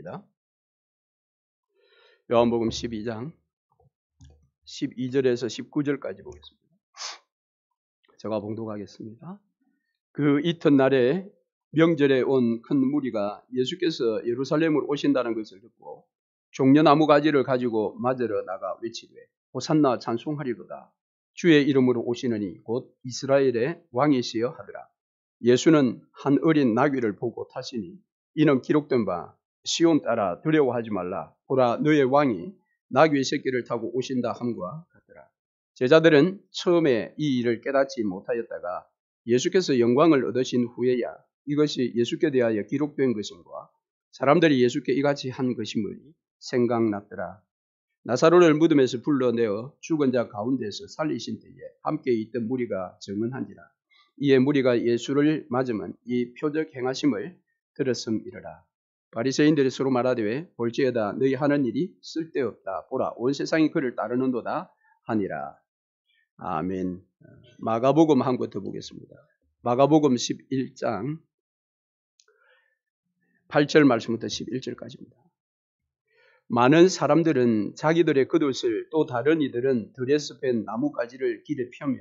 보겠습니다. 요한복음 12장 12절에서 19절까지 보겠습니다. 제가 봉독하겠습니다. 그 이튿날에 명절에 온 큰 무리가 예수께서 예루살렘으로 오신다는 것을 듣고 종려나무 가지를 가지고 맞으러 나가 외치되 호산나 찬송하리로다. 주의 이름으로 오시느니 곧 이스라엘의 왕이시여 하더라. 예수는 한 어린 나귀를 보고 타시니 이는 기록된 바 시온 따라 두려워하지 말라. 보라 너의 왕이 나귀의 새끼를 타고 오신다 함과 같더라. 제자들은 처음에 이 일을 깨닫지 못하였다가 예수께서 영광을 얻으신 후에야 이것이 예수께 대하여 기록된 것임과 사람들이 예수께 이같이 한 것임을 생각났더라. 나사로를 무덤에서 불러내어 죽은 자 가운데서 살리신 때에 함께 있던 무리가 증언한지라. 이에 무리가 예수를 맞으면 이 표적 행하심을 들었음이러라. 바리새인들이 서로 말하되 볼지어다 너희 하는 일이 쓸데없다. 보라 온 세상이 그를 따르는도다 하니라. 아멘. 마가복음 한 것 더 보겠습니다. 마가복음 11장 8절 말씀부터 11절까지입니다. 많은 사람들은 자기들의 겉옷을 또 다른 이들은 들에서 뺀 나뭇가지를 길에 펴며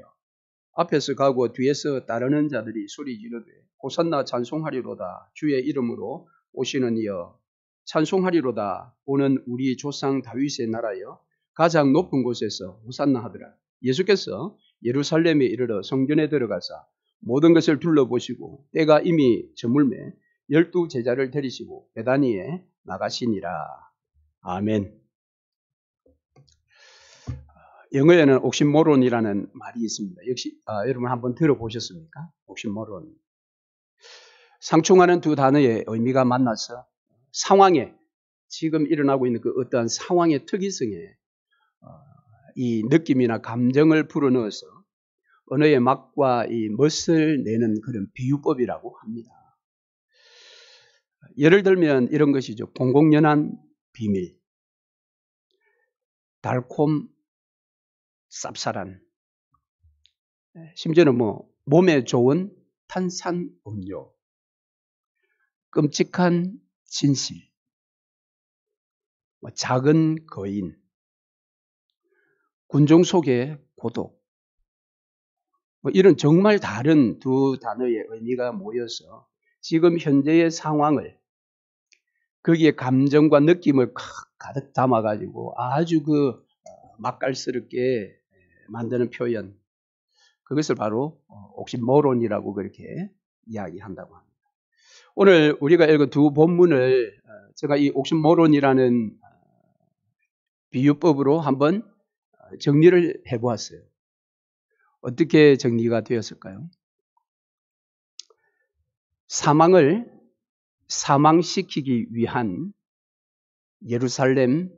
앞에서 가고 뒤에서 따르는 자들이 소리 지르되 호산나 찬송하리로다. 주의 이름으로 오시는 이여 찬송하리로다. 오는 우리 조상 다윗의 나라여 가장 높은 곳에서 호산나 하더라. 예수께서 예루살렘에 이르러 성전에 들어가사 모든 것을 둘러보시고 때가 이미 저물매 12 제자를 데리시고 베다니에 나가시니라. 아멘. 영어에는 옥시모론이라는 말이 있습니다. 역시 여러분 한번 들어보셨습니까? 옥시모론. 상충하는 두 단어의 의미가 만나서 상황에 지금 일어나고 있는 그 어떠한 상황의 특이성에 이 느낌이나 감정을 불어넣어서 언어의 맛과 이 멋을 내는 그런 비유법이라고 합니다. 예를 들면 이런 것이죠. 공공연한 비밀, 달콤 쌉쌀한, 심지어는 몸에 좋은 탄산음료, 끔찍한 진실, 작은 거인, 군중 속의 고독, 이런 정말 다른 두 단어의 의미가 모여서 지금 현재의 상황을 거기에 감정과 느낌을 가득 담아가지고 아주 맛깔스럽게 만드는 표현, 그것을 바로 옥시모론이라고 그렇게 이야기한다고 합니다. 오늘 우리가 읽은 두 본문을 제가 이 옥시모론이라는 비유법으로 한번 정리를 해보았어요. 어떻게 정리가 되었을까요? 사망을 사망시키기 위한 예루살렘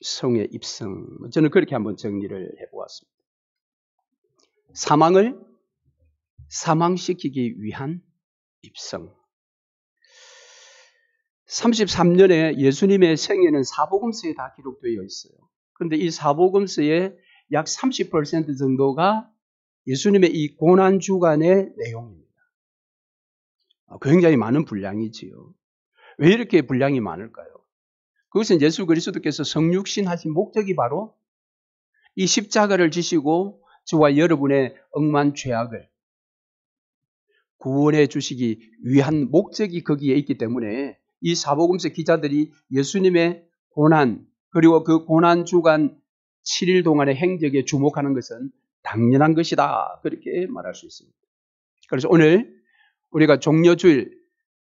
성의 입성, 저는 그렇게 한번 정리를 해보았습니다. 사망을 사망시키기 위한 입성. 33년에 예수님의 생애는 사복음서에 다 기록되어 있어요. 그런데 이 사복음서의 약 30% 정도가 예수님의 이 고난주간의 내용입니다. 굉장히 많은 분량이지요. 왜 이렇게 분량이 많을까요? 그것은 예수 그리스도께서 성육신 하신 목적이 바로 이 십자가를 지시고 저와 여러분의 억만 죄악을 구원해 주시기 위한 목적이 거기에 있기 때문에 이 사복음서 기자들이 예수님의 고난 그리고 그 고난 주간 7일 동안의 행적에 주목하는 것은 당연한 것이다. 그렇게 말할 수 있습니다. 그래서 오늘 우리가 종려주일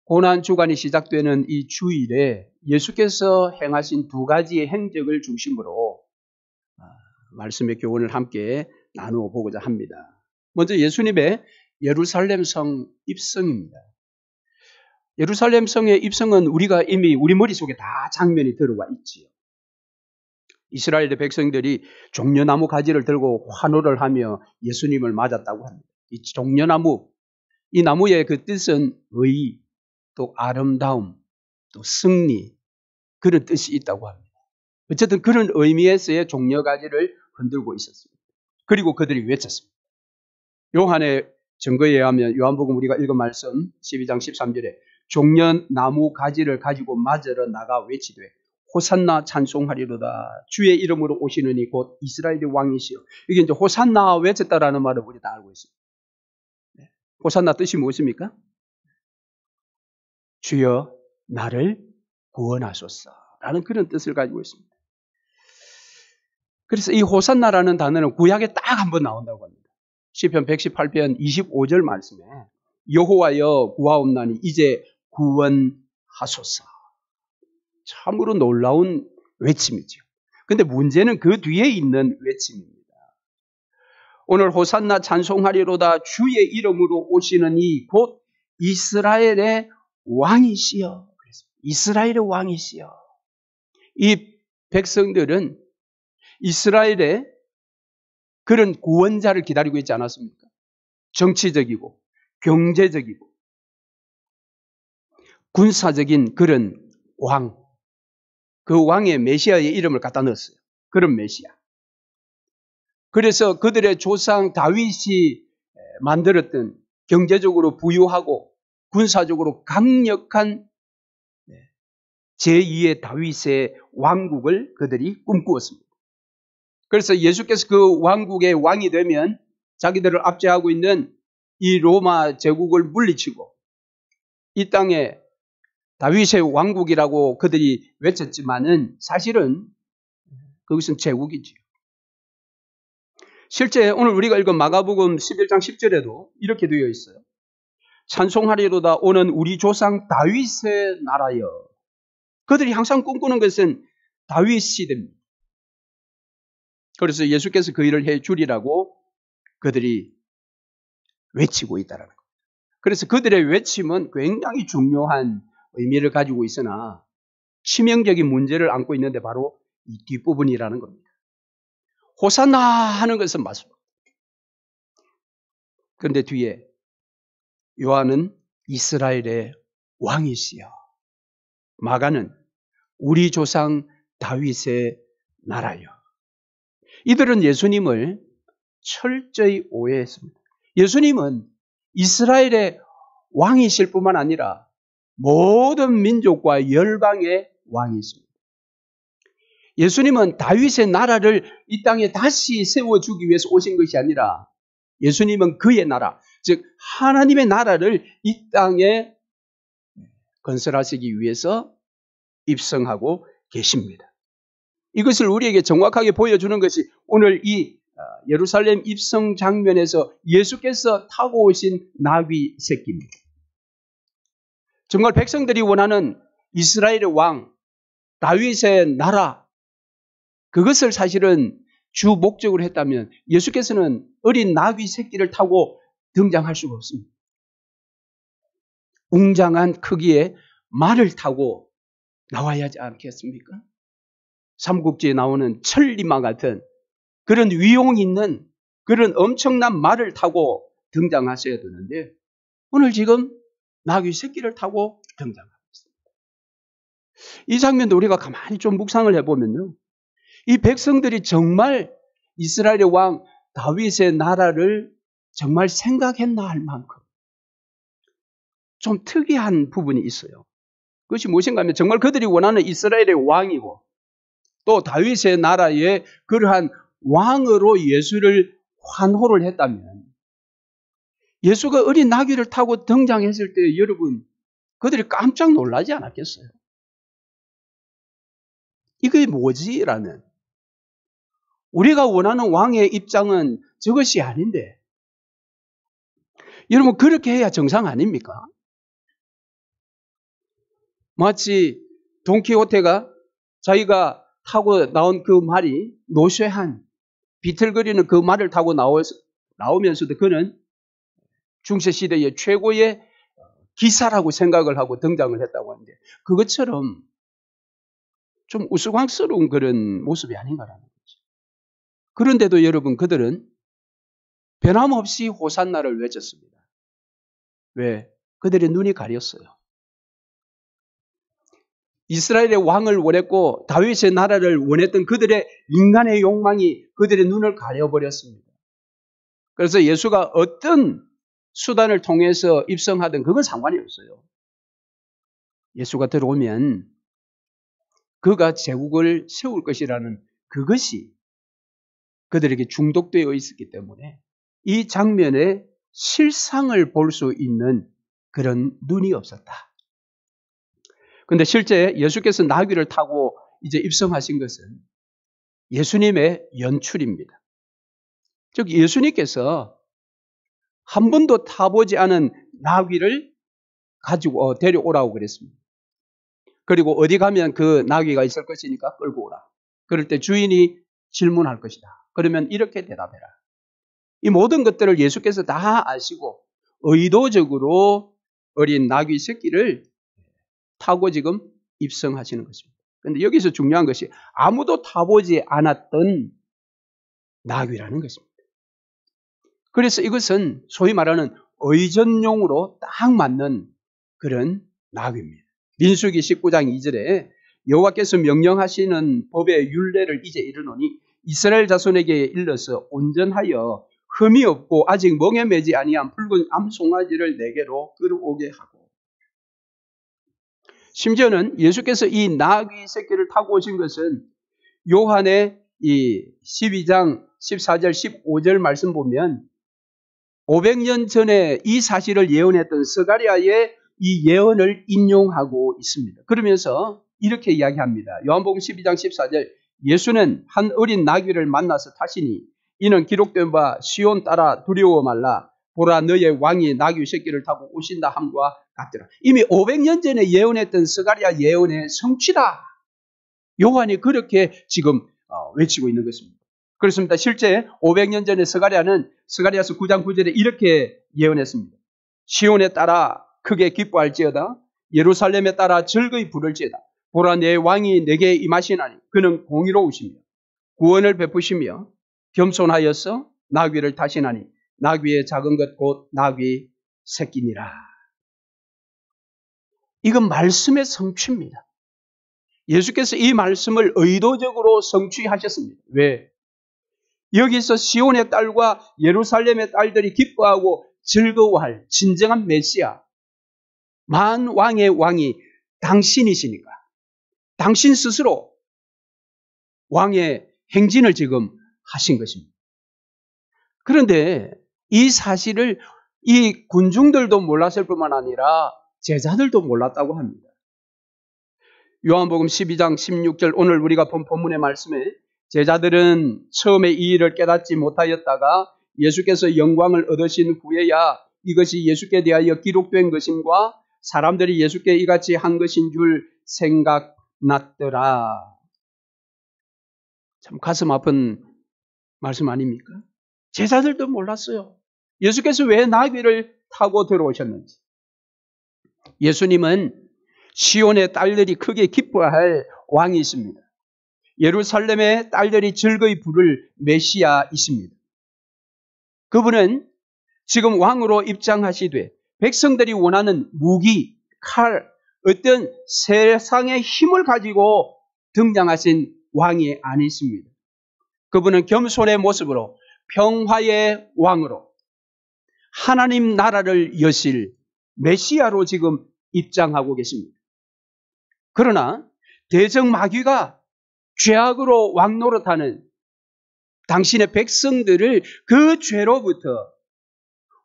고난 주간이 시작되는 이 주일에 예수께서 행하신 두 가지의 행적을 중심으로 말씀의 교훈을 함께 나누어 보고자 합니다. 먼저 예수님의 예루살렘 성 입성입니다. 예루살렘 성의 입성은 우리가 이미 우리 머릿속에 다 장면이 들어와 있지요. 이스라엘의 백성들이 종려나무 가지를 들고 환호를 하며 예수님을 맞았다고 합니다. 이 종려나무, 이 나무의 그 뜻은 의, 또 아름다움, 또 승리, 그런 뜻이 있다고 합니다. 어쨌든 그런 의미에서의 종려가지를 흔들고 있었습니다. 그리고 그들이 외쳤습니다. 요한의 증거에 의하면 요한복음 우리가 읽은 말씀 12장 13절에 종려나무 가지를 가지고 맞으러 나가 외치되 호산나 찬송하리로다. 주의 이름으로 오시는 이 곧 이스라엘의 왕이시여. 이게 이제 호산나 외쳤다라는 말을 우리 다 알고 있습니다. 호산나 뜻이 무엇입니까? 주여 나를 구원하소서 라는 그런 뜻을 가지고 있습니다. 그래서 이 호산나라는 단어는 구약에 딱 한 번 나온다고 합니다. 시편 118편 25절 말씀에 여호와여 구하옵나니 이제 구원하소서. 참으로 놀라운 외침이죠. 그런데 문제는 그 뒤에 있는 외침입니다. 오늘 호산나 찬송하리로다. 주의 이름으로 오시는 이 곧 이스라엘의 왕이시여. 이스라엘의 왕이시여. 이 백성들은 이스라엘의 그런 구원자를 기다리고 있지 않았습니까? 정치적이고 경제적이고 군사적인 그런 왕, 그 왕의 메시아의 이름을 갖다 넣었어요. 그런 메시아. 그래서 그들의 조상 다윗이 만들었던 경제적으로 부유하고 군사적으로 강력한 제2의 다윗의 왕국을 그들이 꿈꾸었습니다. 그래서 예수께서 그 왕국의 왕이 되면 자기들을 압제하고 있는 이 로마 제국을 물리치고 이 땅에 다윗의 왕국이라고 그들이 외쳤지만은 사실은 그것은 제국이지요. 실제 오늘 우리가 읽은 마가복음 11장 10절에도 이렇게 되어 있어요. 찬송하리로다 오는 우리 조상 다윗의 나라여. 그들이 항상 꿈꾸는 것은 다윗 시대입니다. 그래서 예수께서 그 일을 해 주리라고 그들이 외치고 있다는 겁니다. 그래서 그들의 외침은 굉장히 중요한 의미를 가지고 있으나 치명적인 문제를 안고 있는데 바로 이 뒷부분이라는 겁니다. 호산나 하는 것은 맞습니다. 그런데 뒤에 요한은 이스라엘의 왕이시여. 마가는 우리 조상 다윗의 나라여. 이들은 예수님을 철저히 오해했습니다. 예수님은 이스라엘의 왕이실 뿐만 아니라 모든 민족과 열방의 왕이십니다. 예수님은 다윗의 나라를 이 땅에 다시 세워주기 위해서 오신 것이 아니라 예수님은 그의 나라, 즉 하나님의 나라를 이 땅에 건설하시기 위해서 입성하고 계십니다. 이것을 우리에게 정확하게 보여주는 것이 오늘 이 예루살렘 입성 장면에서 예수께서 타고 오신 나귀 새끼입니다. 정말 백성들이 원하는 이스라엘의 왕, 다윗의 나라, 그것을 사실은 주 목적으로 했다면 예수께서는 어린 나귀 새끼를 타고 등장할 수가 없습니다. 웅장한 크기의 말을 타고 나와야 하지 않겠습니까? 삼국지에 나오는 천리마 같은 그런 위용 있는 그런 엄청난 말을 타고 등장하셔야 되는데 오늘 지금 나귀 새끼를 타고 등장하고 있습니다. 이 장면도 우리가 가만히 좀 묵상을 해보면요. 이 백성들이 정말 이스라엘의 왕 다윗의 나라를 정말 생각했나 할 만큼 좀 특이한 부분이 있어요. 그것이 무엇인가 하면 정말 그들이 원하는 이스라엘의 왕이고 또 다윗의 나라의 그러한 왕으로 예수를 환호를 했다면 예수가 어린 나귀를 타고 등장했을 때 여러분 그들이 깜짝 놀라지 않았겠어요? 이게 뭐지? 라는 우리가 원하는 왕의 입장은 저것이 아닌데 여러분 그렇게 해야 정상 아닙니까? 마치 돈키호테가 자기가 타고 나온 그 말이 노쇠한 비틀거리는 그 말을 타고 나오면서도 그는 중세시대의 최고의 기사라고 생각을 하고 등장을 했다고 하는데 그것처럼 좀 우스꽝스러운 그런 모습이 아닌가라는 거죠. 그런데도 여러분 그들은 변함없이 호산나를 외쳤습니다. 왜? 그들의 눈이 가렸어요. 이스라엘의 왕을 원했고 다윗의 나라를 원했던 그들의 인간의 욕망이 그들의 눈을 가려버렸습니다. 그래서 예수가 어떤 수단을 통해서 입성하든 그건 상관이 없어요. 예수가 들어오면 그가 제국을 세울 것이라는 그것이 그들에게 중독되어 있었기 때문에 이 장면에 실상을 볼 수 있는 그런 눈이 없었다. 그런데 실제 예수께서 나귀를 타고 이제 입성하신 것은 예수님의 연출입니다. 즉 예수님께서 한 번도 타보지 않은 나귀를 가지고 데려오라고 그랬습니다. 그리고 어디 가면 그 나귀가 있을 것이니까 끌고 오라. 그럴 때 주인이 질문할 것이다. 그러면 이렇게 대답해라. 이 모든 것들을 예수께서 다 아시고 의도적으로 어린 나귀 새끼를 타고 지금 입성하시는 것입니다. 그런데 여기서 중요한 것이 아무도 타보지 않았던 나귀라는 것입니다. 그래서 이것은 소위 말하는 의전용으로 딱 맞는 그런 나귀입니다. 민수기 19장 2절에 여호와께서 명령하시는 법의 율례를 이제 이르노니 이스라엘 자손에게 일러서 온전하여 흠이 없고 아직 멍에 매지 아니한 붉은 암송아지를 내게로 끌어오게 하고, 심지어는 예수께서 이 나귀 새끼를 타고 오신 것은 요한의 이 12장 14절 15절 말씀 보면 500년 전에 이 사실을 예언했던 스가랴의 이 예언을 인용하고 있습니다. 그러면서 이렇게 이야기합니다. 요한복음 12장 14절 예수는 한 어린 나귀를 만나서 타시니 이는 기록된 바 시온 따라 두려워 말라 보라 너의 왕이 나귀 새끼를 타고 오신다 함과 같더라. 이미 500년 전에 예언했던 스가랴 예언의 성취다. 요한이 그렇게 지금 외치고 있는 것입니다. 그렇습니다. 실제 500년 전에 스가랴서 9장 9절에 이렇게 예언했습니다. 시온에 따라 크게 기뻐할지어다. 예루살렘에 따라 즐거이 부를지어다. 보라 내 왕이 내게 임하시나니 그는 공의로우시며 구원을 베푸시며 겸손하여서 나귀를 타시나니 나귀의 작은 것 곧 나귀 새끼니라. 이건 말씀의 성취입니다. 예수께서 이 말씀을 의도적으로 성취하셨습니다. 왜? 여기서 시온의 딸과 예루살렘의 딸들이 기뻐하고 즐거워할 진정한 메시아, 만왕의 왕이 당신이시니까 당신 스스로 왕의 행진을 지금 하신 것입니다. 그런데 이 사실을 이 군중들도 몰랐을 뿐만 아니라 제자들도 몰랐다고 합니다. 요한복음 12장 16절 오늘 우리가 본 본문의 말씀에 제자들은 처음에 이 일을 깨닫지 못하였다가 예수께서 영광을 얻으신 후에야 이것이 예수께 대하여 기록된 것임과 사람들이 예수께 이같이 한 것인 줄 생각났더라. 참 가슴 아픈 말씀 아닙니까? 제자들도 몰랐어요. 예수께서 왜 나귀를 타고 들어오셨는지. 예수님은 시온의 딸들이 크게 기뻐할 왕이십니다. 예루살렘의 딸들이 즐거이 부를 메시아이십니다. 그분은 지금 왕으로 입장하시되 백성들이 원하는 무기, 칼, 어떤 세상의 힘을 가지고 등장하신 왕이 아니십니다. 그분은 겸손의 모습으로 평화의 왕으로 하나님 나라를 여실 메시아로 지금 입장하고 계십니다. 그러나 대적마귀가 죄악으로 왕노릇하는 당신의 백성들을 그 죄로부터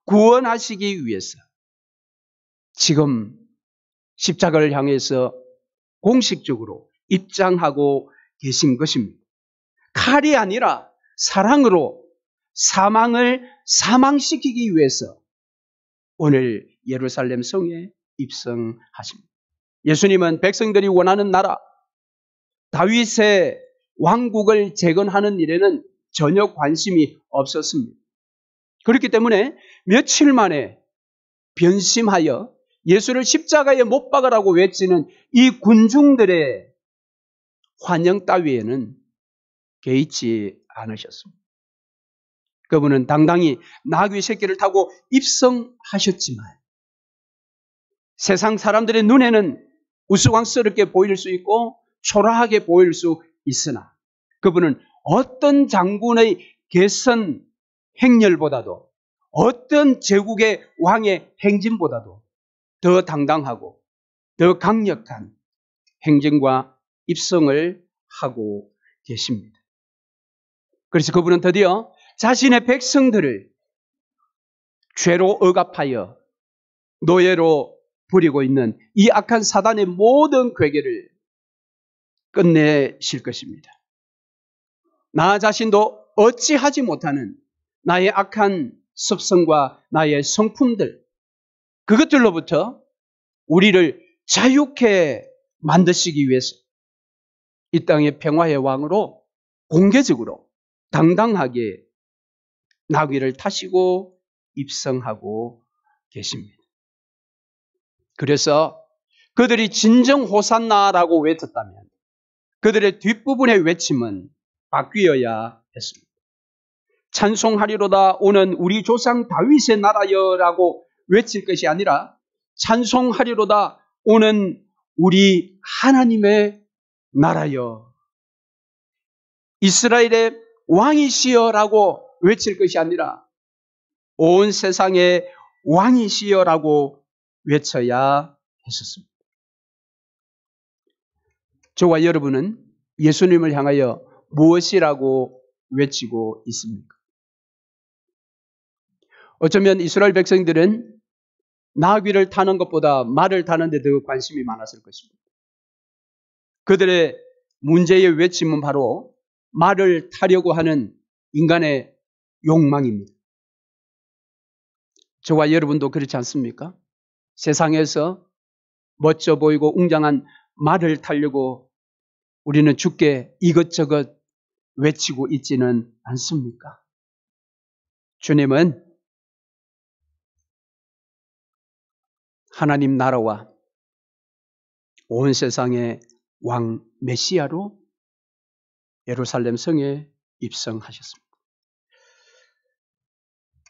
구원하시기 위해서 지금 십자가를 향해서 공식적으로 입장하고 계신 것입니다. 칼이 아니라 사랑으로 사망을 사망시키기 위해서 오늘 예루살렘 성에 입성하십니다. 예수님은 백성들이 원하는 나라, 다윗의 왕국을 재건하는 일에는 전혀 관심이 없었습니다. 그렇기 때문에 며칠 만에 변심하여 예수를 십자가에 못 박으라고 외치는 이 군중들의 환영 따위에는 개의치 않으셨습니다. 그분은 당당히 나귀 새끼를 타고 입성하셨지만 세상 사람들의 눈에는 우스꽝스럽게 보일 수 있고 초라하게 보일 수 있으나 그분은 어떤 장군의 개선 행렬보다도 어떤 제국의 왕의 행진보다도 더 당당하고 더 강력한 행정과 입성을 하고 계십니다. 그래서 그분은 드디어 자신의 백성들을 죄로 억압하여 노예로 부리고 있는 이 악한 사단의 모든 괴계를 끝내실 것입니다. 나 자신도 어찌하지 못하는 나의 악한 습성과 나의 성품들, 그것들로부터 우리를 자유케 만드시기 위해서 이 땅의 평화의 왕으로 공개적으로 당당하게 나귀를 타시고 입성하고 계십니다. 그래서 그들이 진정 호산나라고 외쳤다면 그들의 뒷부분의 외침은 바뀌어야 했습니다. 찬송하리로다 오는 우리 조상 다윗의 나라여라고 외칠 것이 아니라 찬송하리로다 오는 우리 하나님의 나라여, 이스라엘의 왕이시여라고 외칠 것이 아니라 온 세상의 왕이시여라고 외쳐야 했었습니다. 저와 여러분은 예수님을 향하여 무엇이라고 외치고 있습니까? 어쩌면 이스라엘 백성들은 나귀를 타는 것보다 말을 타는 데 더 관심이 많았을 것입니다. 그들의 문제의 외침은 바로 말을 타려고 하는 인간의 욕망입니다. 저와 여러분도 그렇지 않습니까? 세상에서 멋져 보이고 웅장한 말을 타려고 우리는 주께 이것저것 외치고 있지는 않습니까? 주님은 하나님 나라와 온 세상의 왕 메시아로 예루살렘 성에 입성하셨습니다.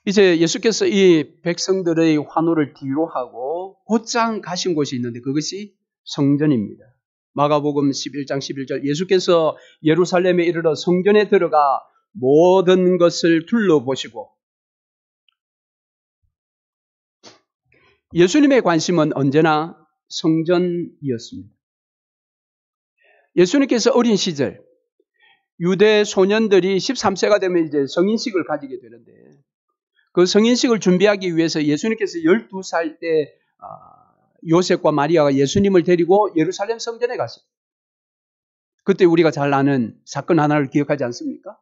이제 예수께서 이 백성들의 환호를 뒤로 하고 곧장 가신 곳이 있는데 그것이 성전입니다. 마가복음 11장 11절 예수께서 예루살렘에 이르러 성전에 들어가 모든 것을 둘러보시고, 예수님의 관심은 언제나 성전이었습니다. 예수님께서 어린 시절 유대 소년들이 13세가 되면 이제 성인식을 가지게 되는데 그 성인식을 준비하기 위해서 예수님께서 12살 때 요셉과 마리아가 예수님을 데리고 예루살렘 성전에 갔어요. 그때 우리가 잘 아는 사건 하나를 기억하지 않습니까?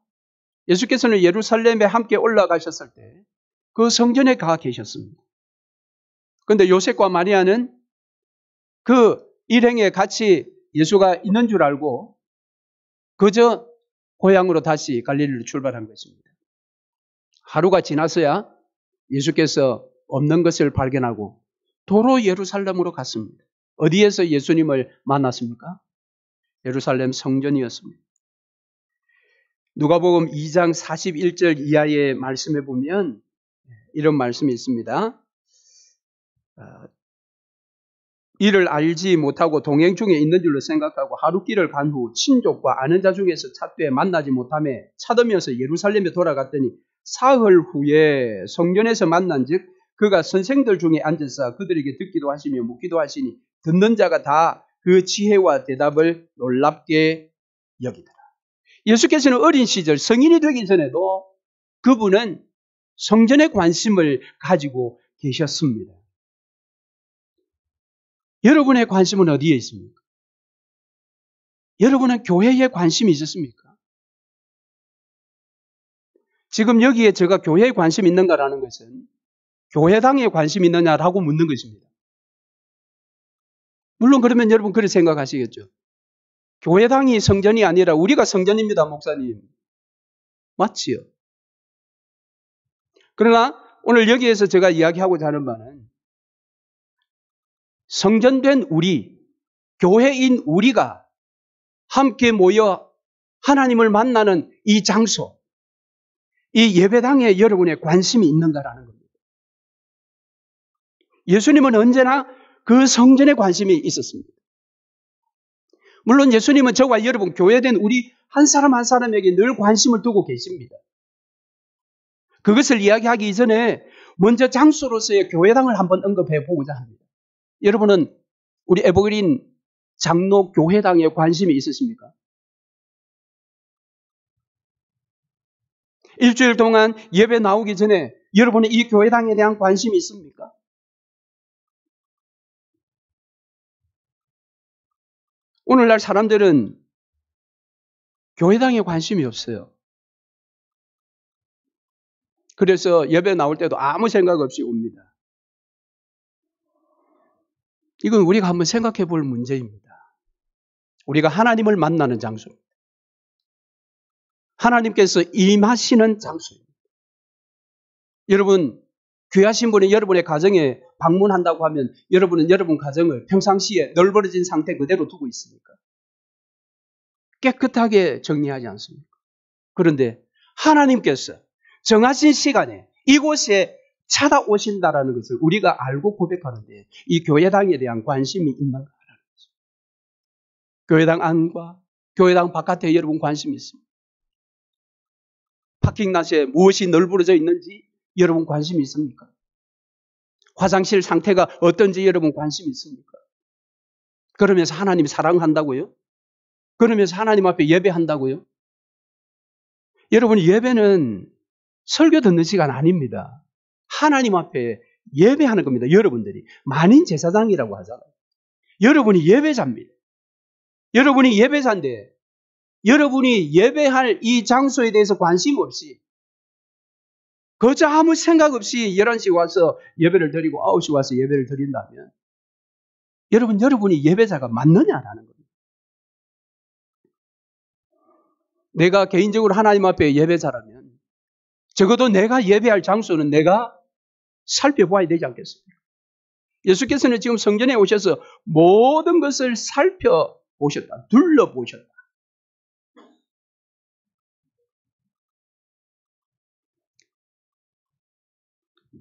예수께서는 예루살렘에 함께 올라가셨을 때 그 성전에 가 계셨습니다. 그런데 요셉과 마리아는 그 일행에 같이 예수가 있는 줄 알고 그저 고향으로 다시 갈릴리로 출발한 것입니다. 하루가 지나서야 예수께서 없는 것을 발견하고 도로 예루살렘으로 갔습니다. 어디에서 예수님을 만났습니까? 예루살렘 성전이었습니다. 누가복음 2장 41절 이하의 말씀에 보면 이런 말씀이 있습니다. 이를 알지 못하고 동행 중에 있는 줄로 생각하고 하루 길을 간 후 친족과 아는 자 중에서 찾되 만나지 못하며 찾으면서 예루살렘에 돌아갔더니 사흘 후에 성전에서 만난즉 그가 선생들 중에 앉아서 그들에게 듣기도 하시며 묻기도 하시니 듣는 자가 다 그 지혜와 대답을 놀랍게 여기더라. 예수께서는 어린 시절 성인이 되기 전에도 그분은 성전에 관심을 가지고 계셨습니다. 여러분의 관심은 어디에 있습니까? 여러분은 교회에 관심이 있었습니까? 지금 여기에 제가 교회에 관심이 있는가라는 것은 교회당에 관심이 있느냐라고 묻는 것입니다. 물론 그러면 여러분 그렇게 생각하시겠죠. 교회당이 성전이 아니라 우리가 성전입니다, 목사님. 맞지요? 그러나 오늘 여기에서 제가 이야기하고자 하는 바는 성전된 우리, 교회인 우리가 함께 모여 하나님을 만나는 이 장소, 이 예배당에 여러분의 관심이 있는가라는 겁니다. 예수님은 언제나 그 성전에 관심이 있었습니다. 물론 예수님은 저와 여러분 교회된 우리 한 사람 한 사람에게 늘 관심을 두고 계십니다. 그것을 이야기하기 이전에 먼저 장소로서의 교회당을 한번 언급해 보고자 합니다. 여러분은 우리 에버그린 장로 교회당에 관심이 있으십니까? 일주일 동안 예배 나오기 전에 여러분의 이 교회당에 대한 관심이 있습니까? 오늘날 사람들은 교회당에 관심이 없어요. 그래서 예배 나올 때도 아무 생각 없이 옵니다. 이건 우리가 한번 생각해 볼 문제입니다. 우리가 하나님을 만나는 장소입니다. 하나님께서 임하시는 장소입니다. 여러분, 귀하신 분이 여러분의 가정에 방문한다고 하면 여러분은 여러분 가정을 평상시에 널브러진 상태 그대로 두고 있습니까? 깨끗하게 정리하지 않습니까? 그런데 하나님께서 정하신 시간에 이곳에 찾아오신다라는 것을 우리가 알고 고백하는데 이 교회당에 대한 관심이 있는가라는 거죠. 교회당 안과 교회당 바깥에 여러분 관심이 있습니다. 파킹낫에 무엇이 널브러져 있는지 여러분 관심이 있습니까? 화장실 상태가 어떤지 여러분 관심이 있습니까? 그러면서 하나님 사랑한다고요? 그러면서 하나님 앞에 예배한다고요? 여러분, 예배는 설교 듣는 시간 아닙니다. 하나님 앞에 예배하는 겁니다. 여러분들이 만인 제사장이라고 하잖아요. 여러분이 예배자입니다. 여러분이 예배자인데 여러분이 예배할 이 장소에 대해서 관심 없이 그저 아무 생각 없이 11시 와서 예배를 드리고 9시 와서 예배를 드린다면 여러분이 예배자가 맞느냐라는 겁니다. 내가 개인적으로 하나님 앞에 예배자라면 적어도 내가 예배할 장소는 내가 살펴봐야 되지 않겠습니까? 예수께서는 지금 성전에 오셔서 모든 것을 살펴보셨다. 둘러보셨다.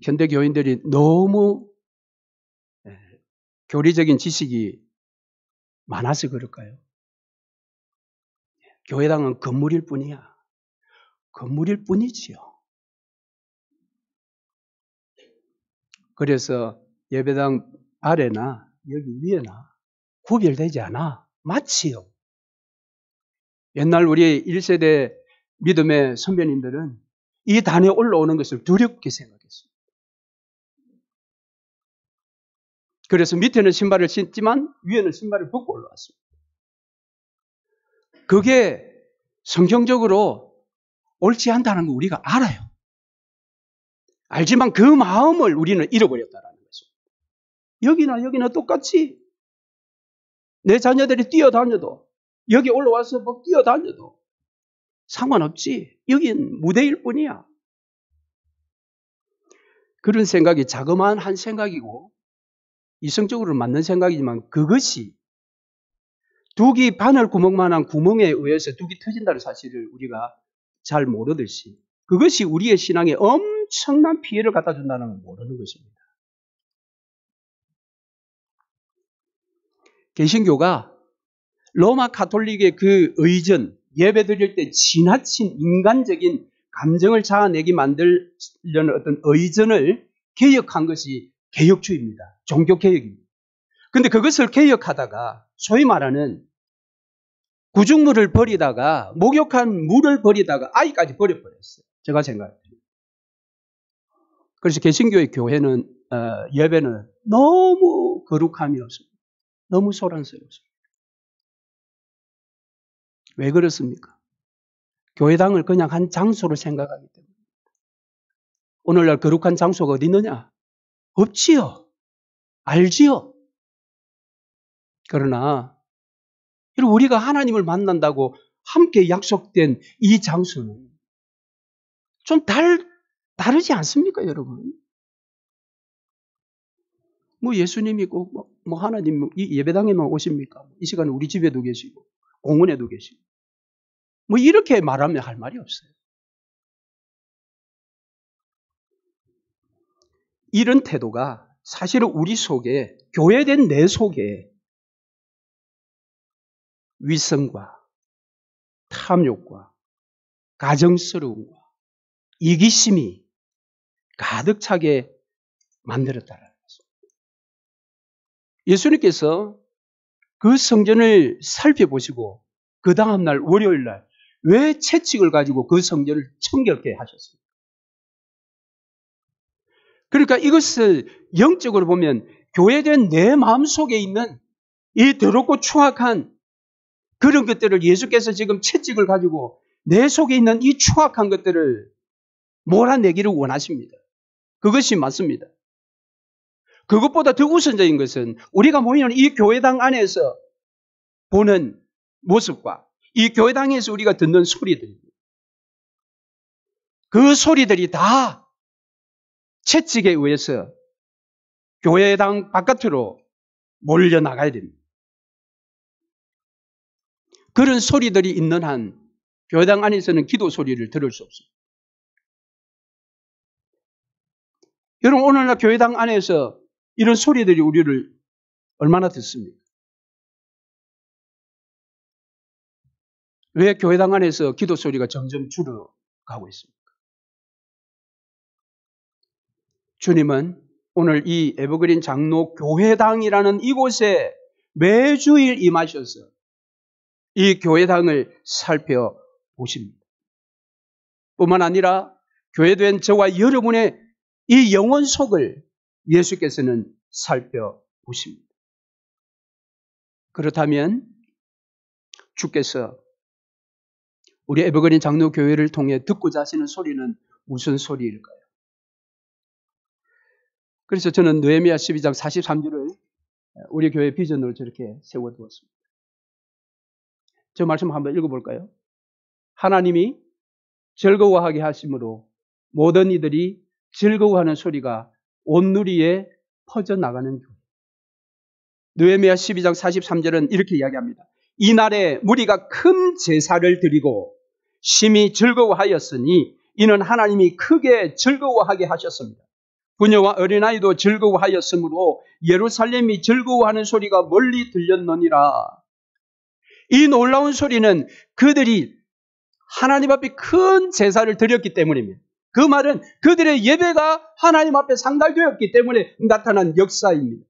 현대 교인들이 너무 교리적인 지식이 많아서 그럴까요? 교회당은 건물일 뿐이야. 건물일 뿐이지요. 그래서 예배당 아래나 여기 위에나 구별되지 않아. 마치요. 옛날 우리 1세대 믿음의 선배님들은 이 단에 올라오는 것을 두렵게 생각했어요. 그래서 밑에는 신발을 신지만 위에는 신발을 벗고 올라왔습니다. 그게 성경적으로 옳지 않다는 거 우리가 알아요. 알지만 그 마음을 우리는 잃어버렸다는 거죠. 여기나 똑같이 내 자녀들이 뛰어다녀도 여기 올라와서 뭐 뛰어다녀도 상관없지. 여긴 무대일 뿐이야. 그런 생각이 자그마한 한 생각이고 이성적으로 맞는 생각이지만 그것이 둑이 바늘 구멍만한 구멍에 의해서 둑이 터진다는 사실을 우리가 잘 모르듯이 그것이 우리의 신앙에 엄청난 피해를 갖다 준다는 걸 모르는 것입니다. 개신교가 로마 가톨릭의 그 의전, 예배 드릴 때 지나친 인간적인 감정을 자아내게 만들려는 어떤 의전을 개혁한 것이 개혁주의입니다. 종교개혁입니다. 그런데 그것을 개혁하다가 소위 말하는 구중물을 버리다가 목욕한 물을 버리다가 아이까지 버려버렸어요. 제가 생각해요. 그래서 개신교의 교회는 예배는 너무 거룩함이 없습니다. 너무 소란스럽습니다. 왜 그렇습니까? 교회당을 그냥 한 장소로 생각하기 때문에. 오늘날 거룩한 장소가 어디 있느냐? 없지요. 알지요. 그러나 우리가 하나님을 만난다고 함께 약속된 이 장소는 좀 다르지 않습니까, 여러분? 뭐 예수님이 꼭 뭐 하나님 이 예배당에만 오십니까? 이 시간에 우리 집에도 계시고 공원에도 계시고 뭐 이렇게 말하면 할 말이 없어요. 이런 태도가 사실은 우리 속에 교회된 내 속에 위선과 탐욕과 가정스러움과 이기심이 가득 차게 만들었다는 것입니다. 예수님께서 그 성전을 살펴보시고 그 다음날 월요일날 왜 채찍을 가지고 그 성전을 청결케 하셨습니까? 그러니까 이것을 영적으로 보면 교회된 내 마음속에 있는 이 더럽고 추악한 그런 것들을 예수께서 지금 채찍을 가지고 내 속에 있는 이 추악한 것들을 몰아내기를 원하십니다. 그것이 맞습니다. 그것보다 더 우선적인 것은 우리가 모이는 이 교회당 안에서 보는 모습과 이 교회당에서 우리가 듣는 소리들입니다. 그 소리들이 다 채찍에 의해서 교회당 바깥으로 몰려나가야 됩니다. 그런 소리들이 있는 한 교회당 안에서는 기도 소리를 들을 수 없습니다. 여러분, 오늘날 교회당 안에서 이런 소리들이 우리를 얼마나 듣습니까? 왜 교회당 안에서 기도 소리가 점점 줄어가고 있습니까? 주님은 오늘 이 에버그린 장로 교회당이라는 이곳에 매주일 임하셔서 이 교회당을 살펴보십니다. 뿐만 아니라 교회된 저와 여러분의 이 영혼 속을 예수께서는 살펴보십니다. 그렇다면 주께서 우리 에버그린 장로교회를 통해 듣고자 하시는 소리는 무슨 소리일까요? 그래서 저는 느헤미야 12장 43절을 우리 교회 비전으로 저렇게 세워두었습니다. 저 말씀 한번 읽어볼까요? 하나님이 즐거워하게 하심으로 모든 이들이 즐거워하는 소리가 온 누리에 퍼져나가는 교회. 느헤미야 12장 43절은 이렇게 이야기합니다. 이날에 무리가 큰 제사를 드리고 심히 즐거워하였으니 이는 하나님이 크게 즐거워하게 하셨습니다. 부녀와 어린아이도 즐거워하였으므로 예루살렘이 즐거워하는 소리가 멀리 들렸느니라. 이 놀라운 소리는 그들이 하나님 앞에 큰 제사를 드렸기 때문입니다. 그 말은 그들의 예배가 하나님 앞에 상달되었기 때문에 나타난 역사입니다.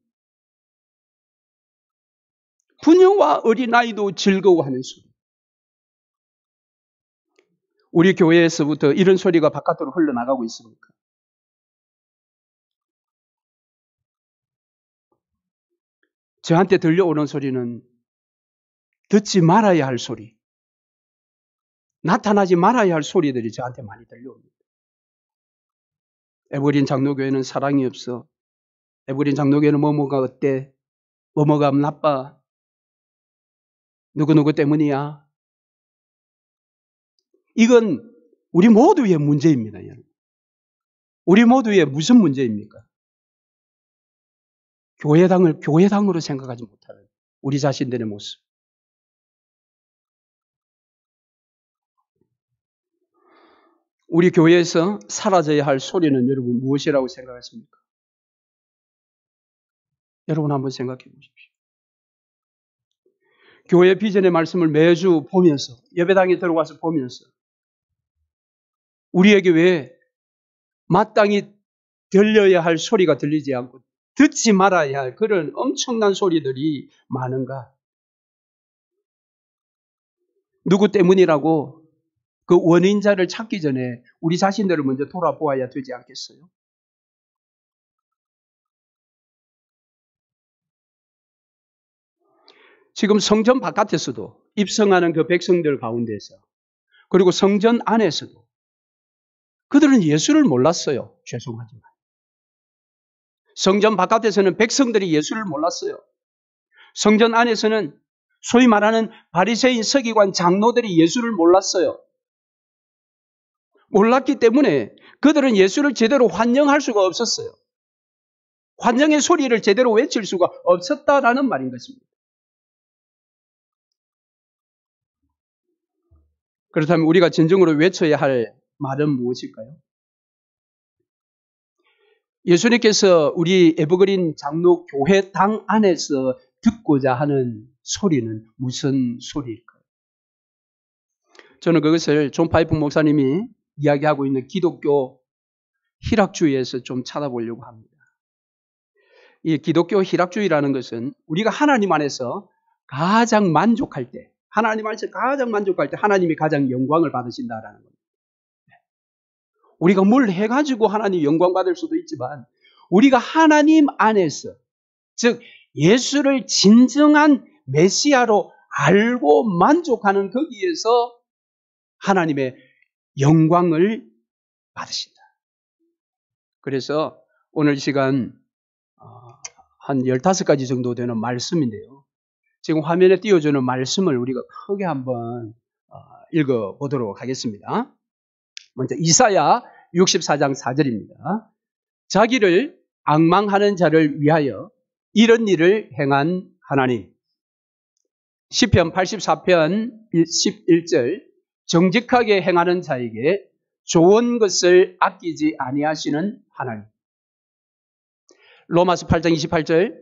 부녀와 어린아이도 즐거워하는 소리. 우리 교회에서부터 이런 소리가 바깥으로 흘러나가고 있습니까? 저한테 들려오는 소리는 듣지 말아야 할 소리, 나타나지 말아야 할 소리들이 저한테 많이 들려옵니다. 에버그린 장로교회는 사랑이 없어. 에버그린 장로교회는 뭐뭐가 어때? 뭐뭐가 나빠? 누구누구 때문이야? 이건 우리 모두의 문제입니다. 여러분. 우리 모두의 무슨 문제입니까? 교회당을 교회당으로 생각하지 못하는 우리 자신들의 모습. 우리 교회에서 사라져야 할 소리는 여러분 무엇이라고 생각하십니까? 여러분 한번 생각해 보십시오. 교회 비전의 말씀을 매주 보면서 예배당에 들어와서 보면서 우리에게 왜 마땅히 들려야 할 소리가 들리지 않고 듣지 말아야 할 그런 엄청난 소리들이 많은가? 누구 때문이라고 그 원인자를 찾기 전에 우리 자신들을 먼저 돌아보아야 되지 않겠어요? 지금 성전 바깥에서도 입성하는 그 백성들 가운데서 그리고 성전 안에서도 그들은 예수를 몰랐어요. 죄송하지만. 성전 바깥에서는 백성들이 예수를 몰랐어요. 성전 안에서는 소위 말하는 바리새인 서기관 장로들이 예수를 몰랐어요. 몰랐기 때문에 그들은 예수를 제대로 환영할 수가 없었어요. 환영의 소리를 제대로 외칠 수가 없었다라는 말인 것입니다. 그렇다면 우리가 진정으로 외쳐야 할 말은 무엇일까요? 예수님께서 우리 에버그린 장로 교회당 안에서 듣고자 하는 소리는 무슨 소리일까요? 저는 그것을 존 파이프 목사님이 이야기하고 있는 기독교 희락주의에서 좀 찾아보려고 합니다. 이 기독교 희락주의라는 것은 우리가 하나님 안에서 가장 만족할 때, 하나님 안에서 가장 만족할 때 하나님이 가장 영광을 받으신다라는 겁니다. 우리가 뭘 해가지고 하나님 영광 받을 수도 있지만 우리가 하나님 안에서, 즉 예수를 진정한 메시아로 알고 만족하는 거기에서 하나님의 영광을 받으신다. 그래서 오늘 시간 한 15가지 정도 되는 말씀인데요. 지금 화면에 띄워주는 말씀을 우리가 크게 한번 읽어보도록 하겠습니다. 먼저 이사야 64장 4절입니다. 자기를 앙망하는 자를 위하여 이런 일을 행한 하나님. 시편 84편 11절 정직하게 행하는 자에게 좋은 것을 아끼지 아니하시는 하나님. 로마서 8장 28절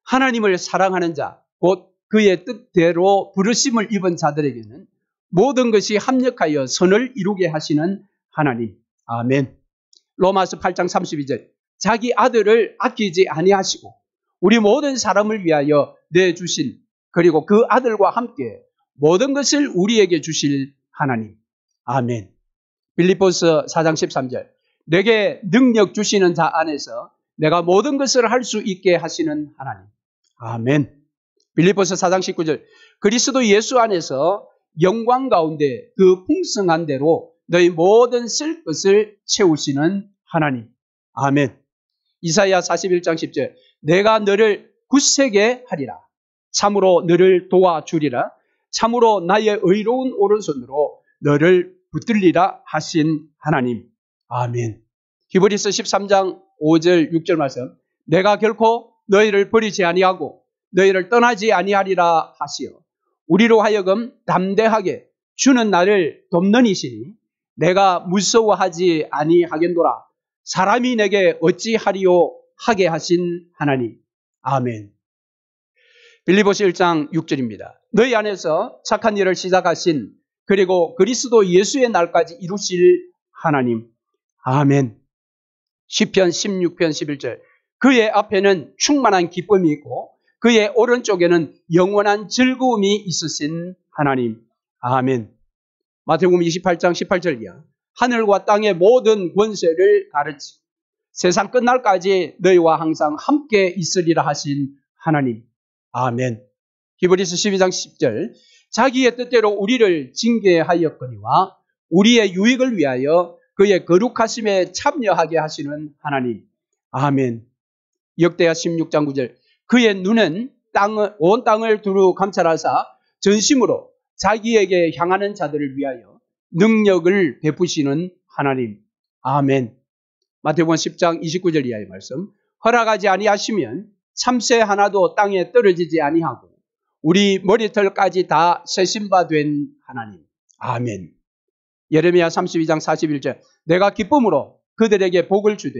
하나님을 사랑하는 자, 곧 그의 뜻대로 부르심을 입은 자들에게는 모든 것이 합력하여 선을 이루게 하시는 하나님. 아멘. 로마서 8장 32절 자기 아들을 아끼지 아니하시고 우리 모든 사람을 위하여 내주신, 그리고 그 아들과 함께 모든 것을 우리에게 주실 하나님. 아멘. 빌립보서 4장 13절 내게 능력 주시는 자 안에서 내가 모든 것을 할 수 있게 하시는 하나님. 아멘. 빌립보서 4장 19절 그리스도 예수 안에서 영광 가운데 그 풍성한 대로 너희 모든 쓸 것을 채우시는 하나님. 아멘. 이사야 41장 10절 내가 너를 굳세게 하리라. 참으로 너를 도와주리라. 참으로 나의 의로운 오른손으로 너를 붙들리라 하신 하나님. 아멘. 히브리서 13장 5절 6절 말씀 내가 결코 너희를 버리지 아니하고 너희를 떠나지 아니하리라 하시어 우리로 하여금 담대하게 주는 나를 돕는 이시니 내가 무서워하지 아니하겠노라. 사람이 내게 어찌하리요 하게 하신 하나님. 아멘. 빌립보서 1장 6절입니다. 너희 안에서 착한 일을 시작하신, 그리고 그리스도 예수의 날까지 이루실 하나님. 아멘. 시편 16편 11절 그의 앞에는 충만한 기쁨이 있고 그의 오른쪽에는 영원한 즐거움이 있으신 하나님. 아멘. 마태복음 28장 18절이야. 하늘과 땅의 모든 권세를 가르치고 세상 끝날까지 너희와 항상 함께 있으리라 하신 하나님. 아멘. 히브리서 12장 10절 자기의 뜻대로 우리를 징계하였거니와 우리의 유익을 위하여 그의 거룩하심에 참여하게 하시는 하나님. 아멘. 역대하 16장 9절 그의 눈은 온 땅을 두루 감찰하사 전심으로 자기에게 향하는 자들을 위하여 능력을 베푸시는 하나님. 아멘. 마태복음 10장 29절 이하의 말씀 허락하지 아니하시면 참새 하나도 땅에 떨어지지 아니하고 우리 머리털까지 다 세신 바 된 하나님. 아멘. 예레미야 32장 41절 내가 기쁨으로 그들에게 복을 주되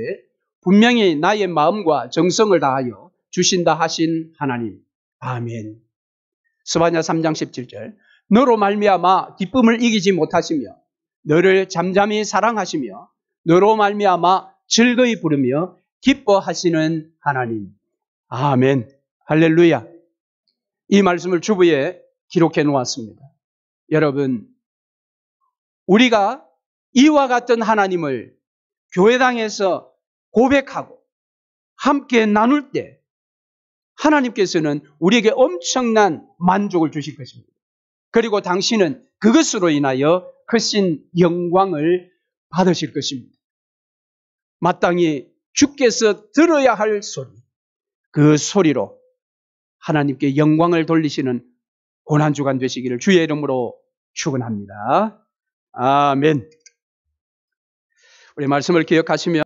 분명히 나의 마음과 정성을 다하여 주신다 하신 하나님. 아멘. 스바냐 3장 17절 너로 말미암아 기쁨을 이기지 못하시며 너를 잠잠히 사랑하시며 너로 말미암아 즐거이 부르며 기뻐하시는 하나님. 아멘. 할렐루야. 이 말씀을 주부에 기록해 놓았습니다. 여러분, 우리가 이와 같은 하나님을 교회당에서 고백하고 함께 나눌 때 하나님께서는 우리에게 엄청난 만족을 주실 것입니다. 그리고 당신은 그것으로 인하여 크신 영광을 받으실 것입니다. 마땅히 주께서 들어야 할 소리, 그 소리로 하나님께 영광을 돌리시는 고난주간 되시기를 주의 이름으로 축원합니다. 아멘. 우리 말씀을 기억하시며